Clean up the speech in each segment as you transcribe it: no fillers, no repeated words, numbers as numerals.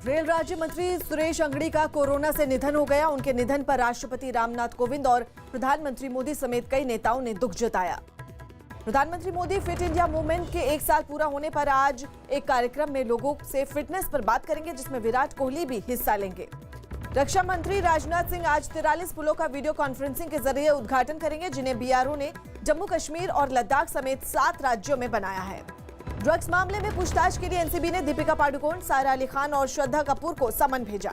Rail राज्य मंत्री सुरेश अंगड़ी का कोरोना से निधन हो गया। उनके निधन पर राष्ट्रपति रामनाथ कोविंद और प्रधानमंत्री मोदी समेत कई नेताओं ने दुख जताया। प्रधानमंत्री मोदी फिट इंडिया मूवमेंट के 1 साल पूरा होने पर आज एक कार्यक्रम में लोगों से फिटनेस पर बात करेंगे, जिसमें विराट कोहली भी हिस्सा लेंगे। रक्षा मंत्री राजनाथ सिंह आज 43 पुलों का वीडियो कॉन्फ्रेंसिंग के जरिए उद्घाटन करेंगे, जिन्हें बीआरओ ने जम्मू कश्मीर और लद्दाख समेत 7 राज्यों में बनाया है। ड्रग्स मामले में पूछताछ के लिए एनसीबी ने दीपिका पादुकोण, सारा अली खान और श्रद्धा कपूर को समन भेजा।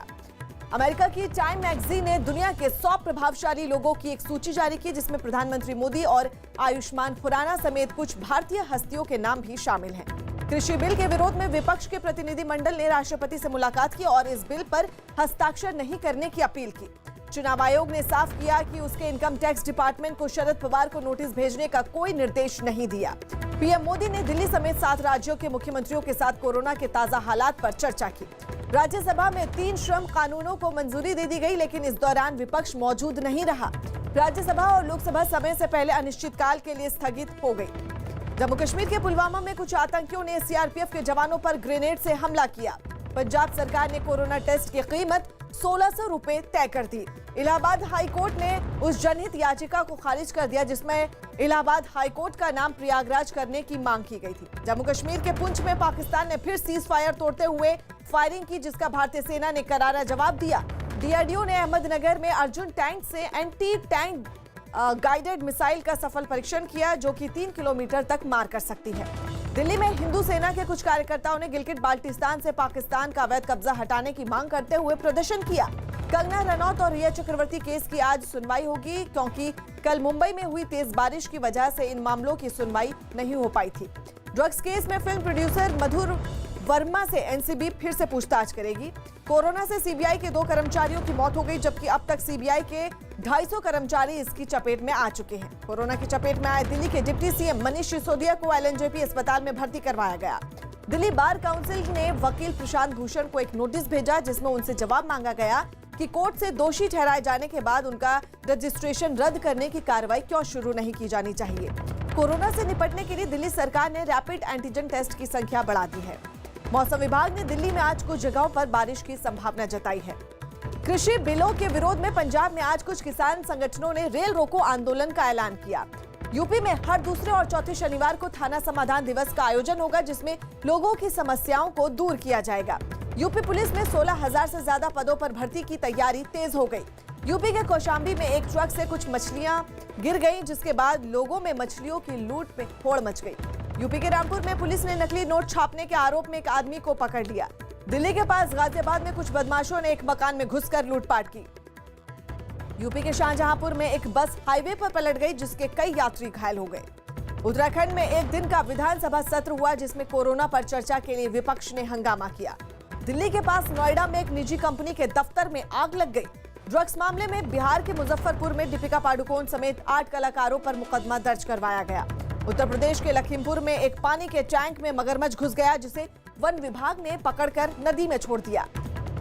अमेरिका की टाइम मैगजीन ने दुनिया के 100 प्रभावशाली लोगों की एक सूची जारी की, जिसमें प्रधानमंत्री मोदी और आयुष्मान खुराना समेत कुछ भारतीय हस्तियों के नाम भी शामिल हैं। कृषि बिल के विरोध में विपक्ष के प्रतिनिधिमंडल ने राष्ट्रपति से मुलाकात की और इस बिल पर हस्ताक्षर नहीं करने की अपील की। चुनाव आयोग ने साफ किया कि उसके इनकम टैक्स डिपार्टमेंट को शरद पवार को नोटिस भेजने का कोई निर्देश नहीं दिया। पीएम मोदी ने दिल्ली समेत 7 राज्यों के मुख्यमंत्रियों के साथ कोरोना के ताजा हालात पर चर्चा की। राज्यसभा में 3 श्रम कानूनों को मंजूरी दे दी गई, लेकिन इस दौरान विपक्ष मौजूद नहीं रहा। राज्यसभा और लोकसभा समय से पहले अनिश्चितकाल के लिए स्थगित हो गई। जम्मू कश्मीर के पुलवामा में कुछ आतंकियों ने सीआरपीएफ के जवानों पर ग्रेनेड से हमला किया। पंजाब सरकार ने कोरोना टेस्ट की कीमत 1600 रुपए तय कर दी। इलाहाबाद हाईकोर्ट ने उस जनहित याचिका को खारिज कर दिया, जिसमें इलाहाबाद हाईकोर्ट का नाम प्रयागराज करने की मांग की गई थी। जम्मू कश्मीर के पुंछ में पाकिस्तान ने फिर सीज फायर तोड़ते हुए फायरिंग की, जिसका भारतीय सेना ने करारा जवाब दिया। डीआरडीओ ने अहमदनगर में अर्जुन टैंक से एंटी टैंक गाइडेड मिसाइल का सफल परीक्षण किया, जो कि 3 किलोमीटर तक मार कर सकती है। दिल्ली में हिंदू सेना के कुछ कार्यकर्ताओं ने गिलगिट बाल्टिस्तान से पाकिस्तान का अवैध कब्जा हटाने की मांग करते हुए प्रदर्शन किया। कंगना रनौत और रिया चक्रवर्ती केस की आज सुनवाई होगी, क्योंकि कल मुंबई में हुई तेज बारिश की वजह से इन मामलों की सुनवाई नहीं हो पाई थी। ड्रग्स केस में फिल्म प्रोड्यूसर मधुर वर्मा से एनसीबी फिर से पूछताछ करेगी। कोरोना से सीबीआई के 2 कर्मचारियों की मौत हो गई, जबकि अब तक सीबीआई के 250 कर्मचारी इसकी चपेट में आ चुके हैं। कोरोना की चपेट में आए दिल्ली के डिप्टी सीएम मनीष सिसोदिया को एलएनजेपी अस्पताल में भर्ती करवाया गया। दिल्ली बार काउंसिल ने वकील प्रशांत भूषण को एक नोटिस भेजा, जिसमें उनसे जवाब मांगा गया कि कोर्ट से दोषी ठहराए जाने के बाद उनका रजिस्ट्रेशन रद्द करने की कार्रवाई क्यों शुरू नहीं की जानी चाहिए। कोरोना से निपटने के लिए दिल्ली सरकार ने रैपिड एंटीजन टेस्ट की संख्या बढ़ा दी है। मौसम विभाग ने दिल्ली में आज कुछ जगहों पर बारिश की संभावना जताई है। कृषि बिलों के विरोध में पंजाब में आज कुछ किसान संगठनों ने रेल रोको आंदोलन का ऐलान किया। यूपी में हर दूसरे और चौथे शनिवार को थाना समाधान दिवस का आयोजन होगा, जिसमें लोगों की समस्याओं को दूर किया जाएगा। यूपी पुलिस में 16,000 से ज्यादा पदों पर भर्ती की तैयारी तेज हो गई। यूपी के कौशाम्बी में एक ट्रक से कुछ मछलियां गिर गईं, जिसके बाद लोगों में मछलियों की लूट में होड़ मच गई। यूपी के रामपुर में पुलिस ने नकली नोट छापने के आरोप में एक आदमी को पकड़ लिया। दिल्ली के पास गाजियाबाद में कुछ बदमाशों ने एक मकान में घुसकर लूटपाट की। यूपी के शाहजहांपुर में एक बस हाईवे पर पलट गई, जिसके कई यात्री घायल हो गए। उत्तराखंड में एक दिन का विधानसभा सत्र हुआ, जिसमें कोरोना पर चर्चा के लिए विपक्ष ने हंगामा किया। दिल्ली के पास नोएडा में एक निजी कंपनी के दफ्तर में आग लग गई। ड्रग्स मामले में बिहार के मुजफ्फरपुर में दीपिका पादुकोण समेत 8 कलाकारों पर मुकदमा दर्ज करवाया गया। उत्तर प्रदेश के लखीमपुर में एक पानी के टैंक में मगरमच्छ घुस गया, जिसे वन विभाग ने पकड़कर नदी में छोड़ दिया।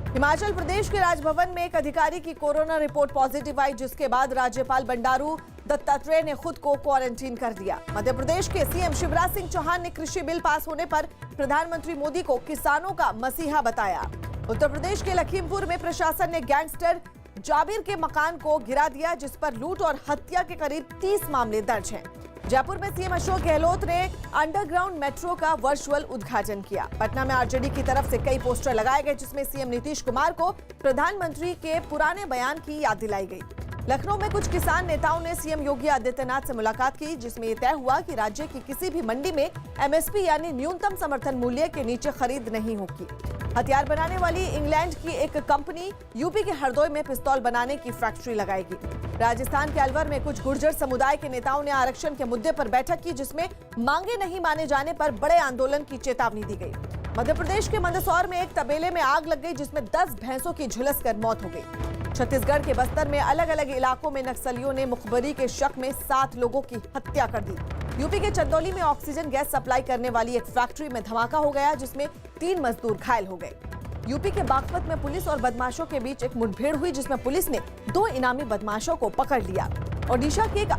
हिमाचल प्रदेश के राजभवन में एक अधिकारी की कोरोना रिपोर्ट पॉजिटिव आई, जिसके बाद राज्यपाल बंडारू दत्तात्रेय ने खुद को क्वारंटीन कर दिया। मध्य प्रदेश के सीएम शिवराज सिंह चौहान ने कृषि बिल पास होने पर प्रधानमंत्री मोदी को किसानों का मसीहा बताया। उत्तर प्रदेश के लखीमपुर में प्रशासन ने गैंगस्टर जाबिर के मकान को गिरा दिया, जिस पर लूट और हत्या के करीब 30 मामले दर्ज हैं। जयपुर में सीएम अशोक गहलोत ने अंडरग्राउंड मेट्रो का वर्चुअल उद्घाटन किया। पटना में आरजेडी की तरफ से कई पोस्टर लगाए गए, जिसमें सीएम नीतीश कुमार को प्रधानमंत्री के पुराने बयान की याद दिलाई गई। लखनऊ में कुछ किसान नेताओं ने सीएम योगी आदित्यनाथ से मुलाकात की, जिसमें यह तय हुआ कि राज्य की किसी भी मंडी में एमएसपी यानी न्यूनतम समर्थन मूल्य के नीचे खरीद नहीं होगी। हथियार बनाने वाली इंग्लैंड की एक कंपनी यूपी के हरदोई में पिस्तौल बनाने की फैक्ट्री लगाएगी। राजस्थान के अलवर में कुछ गुर्जर समुदाय के नेताओं ने आरक्षण के मुद्दे पर बैठक की, जिसमें मांगे नहीं माने जाने पर बड़े आंदोलन की चेतावनी दी गई। मध्य प्रदेश के मंदसौर में एक तबेले में आग लग गई, जिसमें 10 भैंसों की झुलसकर मौत हो गई। छत्तीसगढ़ के बस्तर में अलग अलग इलाकों में नक्सलियों ने मुखबरी के शक में 7 लोगों की हत्या कर दी। यूपी के चंदौली में ऑक्सीजन गैस सप्लाई करने वाली एक फैक्ट्री में धमाका हो गया, जिसमें 3 मजदूर घायल हो गए। यूपी के बागपत में पुलिस और बदमाशों के बीच एक मुठभेड़ हुई, जिसमें पुलिस ने 2 इनामी बदमाशों को पकड़ लिया। ओडिशा के एक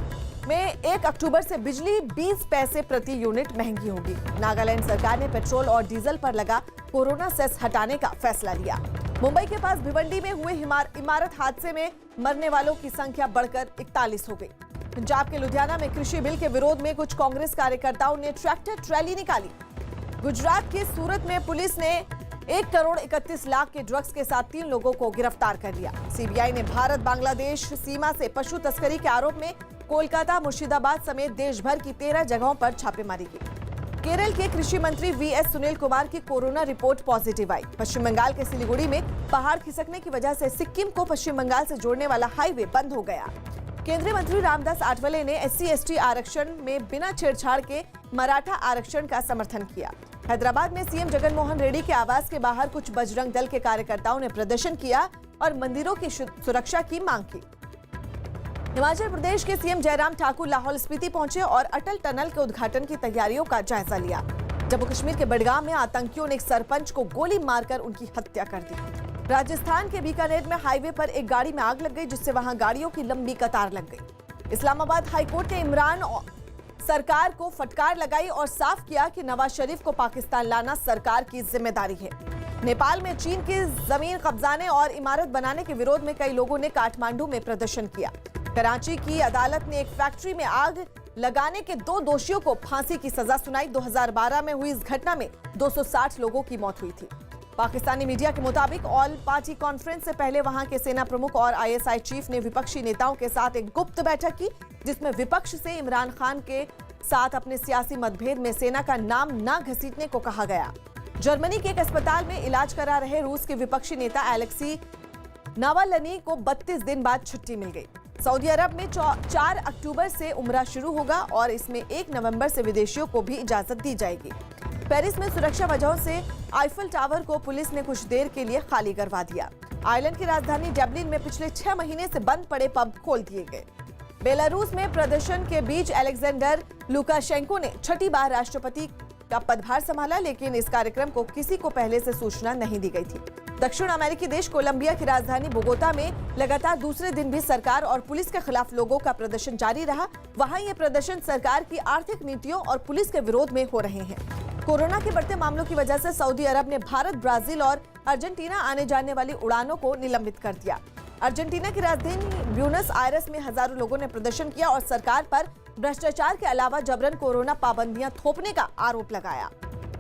में 1 अक्टूबर से बिजली 20 पैसे प्रति यूनिट महंगी होगी। नागालैंड सरकार ने पेट्रोल और डीजल पर लगा कोरोना सेस हटाने का फैसला लिया। मुंबई के पास भिवंडी में हुए इमारत हादसे में मरने वालों की संख्या बढ़कर 41 हो गई। पंजाब के लुधियाना में कृषि बिल के विरोध में कुछ कांग्रेस कार्यकर्ताओं ने ट्रैक्टर रैली निकाली। गुजरात के सूरत में पुलिस ने 1 करोड़ 31 लाख के ड्रग्स के साथ 3 लोगों को गिरफ्तार कर लिया। सीबीआई ने भारत बांग्लादेश सीमा से पशु तस्करी के आरोप में कोलकाता, मुर्शिदाबाद समेत देश भर की 13 जगहों पर छापेमारी की। केरल के कृषि मंत्री वीएस सुनील कुमार की कोरोना रिपोर्ट पॉजिटिव आई। पश्चिम बंगाल के सिलीगुड़ी में पहाड़ खिसकने की वजह से सिक्किम को पश्चिम बंगाल से जोड़ने वाला हाईवे बंद हो गया। केंद्रीय मंत्री रामदास आठवले ने SC/ST आरक्षण में बिना छेड़छाड़ के मराठा आरक्षण का समर्थन किया। हैदराबाद में सीएम जगन मोहन रेड्डी के आवास के बाहर कुछ बजरंग दल के कार्यकर्ताओं ने प्रदर्शन किया और मंदिरों की सुरक्षा की मांग की। हिमाचल प्रदेश के सीएम जयराम ठाकुर लाहौल स्पीति पहुंचे और अटल टनल के उद्घाटन की तैयारियों का जायजा लिया। जम्मू कश्मीर के बडगाम में आतंकियों ने एक सरपंच को गोली मारकर उनकी हत्या कर दी। राजस्थान के बीकानेर में हाईवे पर एक गाड़ी में आग लग गई, जिससे वहां गाड़ियों की लंबी कतार लग गई। इस्लामाबाद हाईकोर्ट ने इमरान सरकार को फटकार लगाई और साफ किया कि नवाज शरीफ को पाकिस्तान लाना सरकार की जिम्मेदारी है। नेपाल में चीन की जमीन कब्जाने और इमारत बनाने के विरोध में कई लोगों ने काठमांडू में प्रदर्शन किया। कराची की अदालत ने एक फैक्ट्री में आग लगाने के 2 दोषियों को फांसी की सजा सुनाई। 2012 में हुई इस घटना में 260 लोगों की मौत हुई थी। पाकिस्तानी मीडिया के मुताबिक ऑल पार्टी कॉन्फ्रेंस से पहले वहां के सेना प्रमुख और ISI चीफ ने विपक्षी नेताओं के साथ एक गुप्त बैठक की, जिसमें विपक्ष से इमरान खान के साथ अपने सियासी मतभेद में सेना का नाम न घसीटने को कहा गया। जर्मनी के एक अस्पताल में इलाज करा रहे रूस के विपक्षी नेता एलेक्सी नावाल्नी को 32 दिन बाद छुट्टी मिल गई। सऊदी अरब में 4 अक्टूबर से उम्रा शुरू होगा और इसमें 1 नवंबर से विदेशियों को भी इजाजत दी जाएगी। पेरिस में सुरक्षा वजहों से आईफल टावर को पुलिस ने कुछ देर के लिए खाली करवा दिया। आयरलैंड की राजधानी डबलिन में पिछले 6 महीने से बंद पड़े पब खोल दिए गए। बेलारूस में प्रदर्शन के बीच अलेक्जेंडर लुकाशेंको ने 6ठी बार राष्ट्रपति का पदभार संभाला, लेकिन इस कार्यक्रम को किसी को पहले से सूचना नहीं दी गई थी। दक्षिण अमेरिकी देश कोलंबिया की राजधानी बोगोता में लगातार दूसरे दिन भी सरकार और पुलिस के खिलाफ लोगों का प्रदर्शन जारी रहा। वहां ये प्रदर्शन सरकार की आर्थिक नीतियों और पुलिस के विरोध में हो रहे हैं। कोरोना के बढ़ते मामलों की वजह से सऊदी अरब ने भारत, ब्राजील और अर्जेंटीना आने जाने वाली उड़ानों को निलंबित कर दिया। अर्जेंटीना की राजधानी ब्यूनस आयरस में हजारों लोगों ने प्रदर्शन किया और सरकार पर भ्रष्टाचार के अलावा जबरन कोरोना पाबंदियां थोपने का आरोप लगाया।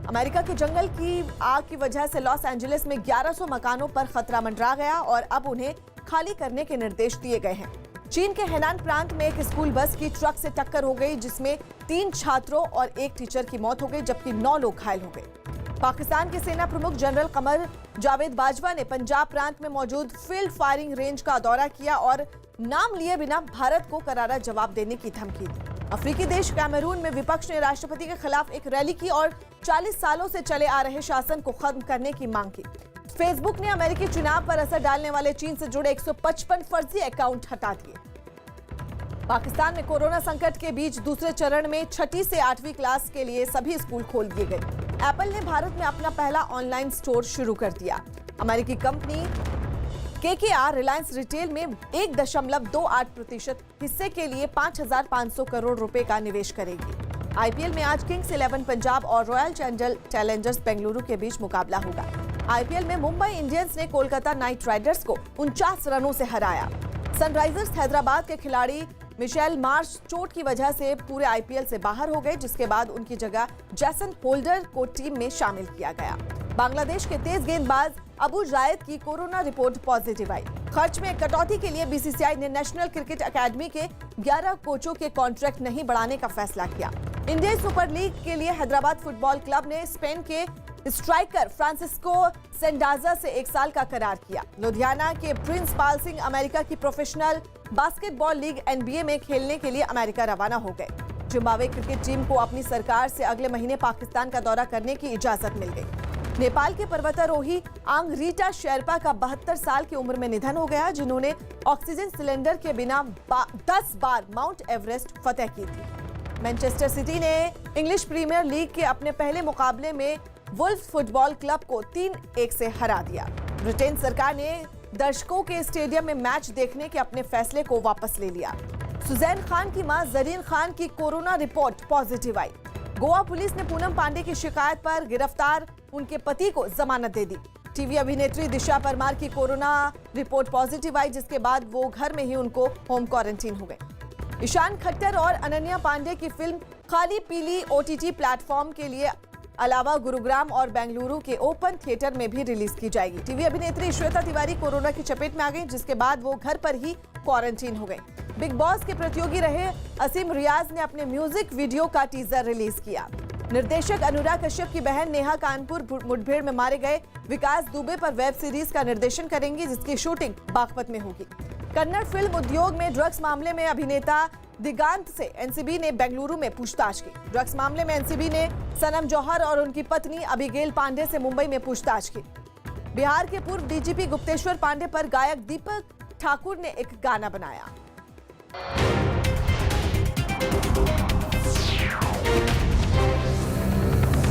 अमेरिका के जंगल की आग की वजह से लॉस एंजलिस में 1100 मकानों पर खतरा मंडरा गया और अब उन्हें खाली करने के निर्देश दिए गए हैं। चीन के हेनान प्रांत में एक स्कूल बस की ट्रक से टक्कर हो गई, जिसमें 3 छात्रों और 1 टीचर की मौत हो गई, जबकि 9 लोग घायल हो गए। पाकिस्तान के सेना प्रमुख जनरल कमर जावेद बाजवा ने पंजाब प्रांत में मौजूद फील्ड फायरिंग रेंज का दौरा किया और नाम लिए बिना भारत को करारा जवाब देने की धमकी दी। अफ्रीकी देश कैमरून में विपक्ष ने राष्ट्रपति के खिलाफ एक रैली की और 40 सालों से चले आ रहे शासन को खत्म करने की मांग की। फेसबुक ने अमेरिकी चुनाव पर असर डालने वाले चीन से जुड़े 155 फर्जी अकाउंट हटा दिए। पाकिस्तान में कोरोना संकट के बीच दूसरे चरण में 6ठी से 8वीं क्लास के लिए सभी स्कूल खोल दिए गए। एप्पल ने भारत में अपना पहला ऑनलाइन स्टोर शुरू कर दिया। अमेरिकी कंपनी KKR रिलायंस रिटेल में 1.28% हिस्से के लिए 5,500 करोड़ रुपए का निवेश करेगी। IPL में आज किंग्स 11 पंजाब और रॉयल चैलेंजर्स बेंगलुरु के बीच मुकाबला होगा। IPL में मुंबई इंडियंस ने कोलकाता नाइट राइडर्स को 49 रनों से हराया। सनराइजर्स हैदराबाद के खिलाड़ी मिशेल मार्श चोट की वजह से पूरे IPL से बाहर हो गए, जिसके बाद उनकी जगह जैसन होल्डर को टीम में शामिल किया गया। बांग्लादेश के तेज गेंदबाज अबू जायद की कोरोना रिपोर्ट पॉजिटिव आई। खर्च में कटौती के लिए BCCI ने नेशनल क्रिकेट अकेडमी के 11 कोचों के कॉन्ट्रैक्ट नहीं बढ़ाने का फैसला किया। इंडियन सुपर लीग के लिए हैदराबाद फुटबॉल क्लब ने स्पेन के स्ट्राइकर फ्रांसिस्को सेंडाजा से 1 साल का करार किया। लुधियाना के प्रिंस पाल सिंह अमेरिका की प्रोफेशनल बास्केटबॉल लीग NBA में खेलने के लिए अमेरिका रवाना हो गए। जिम्बाब्वे क्रिकेट टीम को अपनी सरकार से अगले महीने पाकिस्तान का दौरा करने की इजाजत मिल गई। नेपाल के पर्वतारोही आंग रीटा शेरपा का 72 साल की उम्र में निधन हो गया, जिन्होंने ऑक्सीजन सिलेंडर के बिना 10 बार माउंट एवरेस्ट फतेह की थी। मैनचेस्टर सिटी ने इंग्लिश प्रीमियर लीग के अपने पहले मुकाबले में वुल्फ फुटबॉल क्लब को 3-1 से हरा दिया। ब्रिटेन सरकार ने दर्शकों के स्टेडियम में मैच देखने के अपने फैसले को वापस ले लिया। सुजैन खान की मां जरीन खान की कोरोना रिपोर्ट पॉजिटिव आई। गोवा पुलिस ने पूनम पांडे की शिकायत पर गिरफ्तार उनके पति को जमानत दे दी। टीवी अभिनेत्री दिशा परमार की कोरोना रिपोर्ट पॉजिटिव आई, जिसके बाद वो घर में ही उनको होम क्वारंटीन हो गए। ईशान खट्टर और अनन्या पांडे की फिल्म खाली पीली ओटीटी प्लेटफॉर्म के लिए अलावा गुरुग्राम और बेंगलुरु के ओपन थिएटर में भी रिलीज की जाएगी। टीवी अभिनेत्री श्वेता तिवारी कोरोना की चपेट में आ गई, जिसके बाद वो घर पर ही क्वारंटीन हो गए। बिग बॉस के प्रतियोगी रहे असीम रियाज ने अपने म्यूजिक वीडियो का टीजर रिलीज किया। निर्देशक अनुराग कश्यप की बहन नेहा कानपुर मुठभेड़ में मारे गए विकास दुबे पर वेब सीरीज का निर्देशन करेंगी, जिसकी शूटिंग बागपत में होगी। कन्नड़ फिल्म उद्योग में ड्रग्स मामले में अभिनेता दिगांत से एनसीबी ने बेंगलुरु में पूछताछ की। ड्रग्स मामले में एनसीबी ने सनम जौहर और उनकी पत्नी अबिगेल पांडे से मुंबई में पूछताछ की। बिहार के पूर्व डीजीपी गुप्तेश्वर पांडे पर गायक दीपक ठाकुर ने एक गाना बनाया।